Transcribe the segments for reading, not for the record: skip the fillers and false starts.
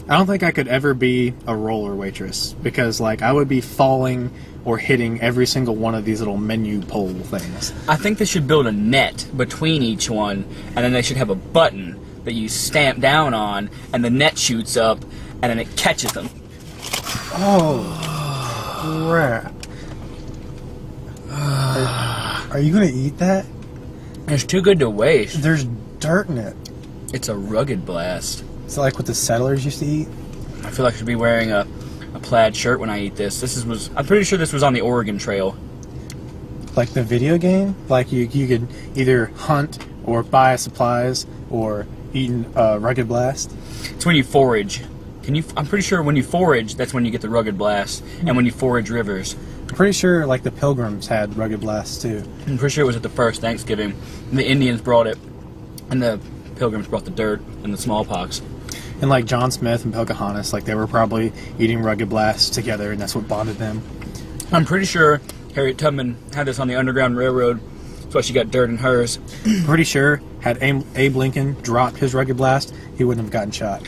I don't think I could ever be a roller waitress because, like, I would be falling or hitting every single one of these little menu pole things. I think they should build a net between each one, and then they should have a button that you stamp down on, and the net shoots up, and then it catches them. Oh, crap. Are you going to eat that? It's too good to waste. There's dirt in it. It's a rugged blast. It's like what the settlers used to eat. I feel like I should be wearing a plaid shirt when I eat this. I'm pretty sure this was on the Oregon Trail. Like the video game? Like you could either hunt or buy supplies or eat Rugged Blast? It's when you forage. I'm pretty sure when you forage, that's when you get the Rugged Blast, and when you forage rivers. I'm pretty sure like the Pilgrims had Rugged Blast too. I'm pretty sure it was at the first Thanksgiving. The Indians brought it, and the Pilgrims brought the dirt and the smallpox. And like John Smith and Pocahontas, like they were probably eating Rugged Blast together, and that's what bonded them. I'm pretty sure Harriet Tubman had this on the Underground Railroad. That's why she got dirt in hers. Pretty sure had Abe Lincoln dropped his Rugged Blast, he wouldn't have gotten shot.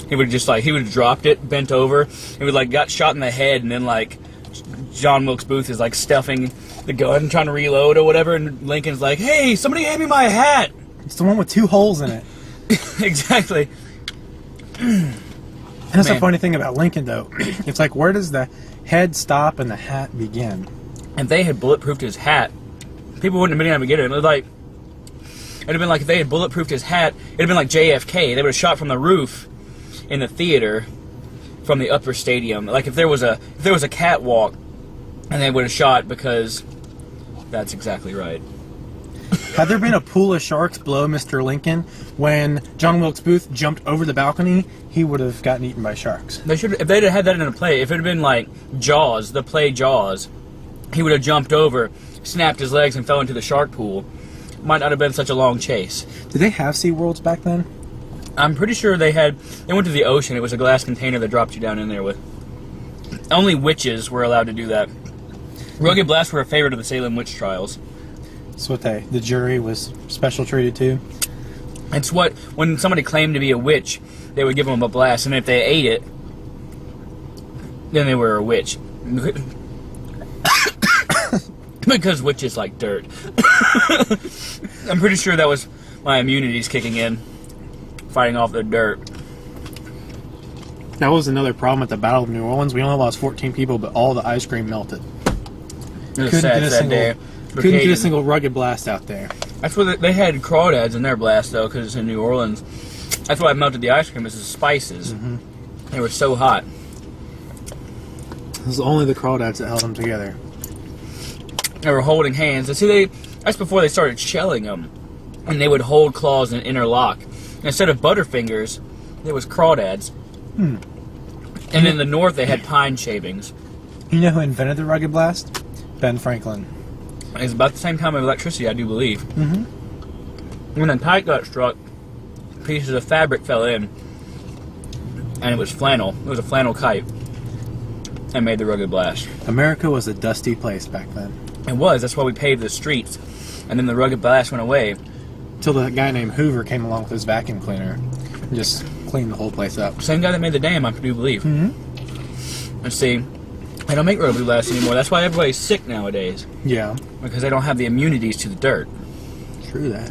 He would have dropped it, bent over, he would got shot in the head, and then John Wilkes Booth is stuffing the gun, trying to reload or whatever, and Lincoln's like, "Hey, somebody hand me my hat." It's the one with 2 holes in it. Exactly. And that's the funny thing about Lincoln, though. It's like, where does the head stop and the hat begin? If they had bulletproofed his hat, people wouldn't have been able to get it. It'd have been like if they had bulletproofed his hat, it'd have been like JFK. They would have shot from the roof in the theater from the upper stadium. Like if there was a catwalk, and they would have shot because that's exactly right. Had there been a pool of sharks below Mr. Lincoln when John Wilkes Booth jumped over the balcony, he would have gotten eaten by sharks. They should, if they'd had that in a play, if it had been like Jaws, the play Jaws, he would have jumped over, snapped his legs, and fell into the shark pool. Might not have been such a long chase. Did they have SeaWorlds back then? I'm pretty sure they went to the ocean. It was a glass container that dropped you down in there with. Only witches were allowed to do that. Rugged Blasts were a favorite of the Salem witch trials. That's what the jury was special treated to. It's when somebody claimed to be a witch, they would give them a blast, and if they ate it, then they were a witch. Because witches like dirt. I'm pretty sure that was my immunities kicking in, fighting off the dirt. That was another problem at the Battle of New Orleans. We only lost 14 people, but all the ice cream melted. It was a sad day. Couldn't get a single Rugged Blast out there. That's what they had crawdads in their blast, though, because it's in New Orleans. That's why I melted the ice cream, is the spices. Mm-hmm. They were so hot. It was only the crawdads that held them together. They were holding hands. And see, that's before they started shelling them. And they would hold claws and interlock. And instead of Butterfingers, there was crawdads. And in the north, they had pine shavings. You know who invented the Rugged Blast? Ben Franklin. It's about the same time of electricity, I do believe. Mm-hmm. When the kite got struck, pieces of fabric fell in, and it was flannel. It was a flannel kite, and made the Rugged Blast. America was a dusty place back then. It was. That's why we paved the streets, and then the Rugged Blast went away. Until the guy named Hoover came along with his vacuum cleaner and just cleaned the whole place up. Same guy that made the dam, I do believe. Mm-hmm. Let's see. They don't make Rugged Blast anymore. That's why everybody's sick nowadays. Yeah. Because they don't have the immunities to the dirt. True that.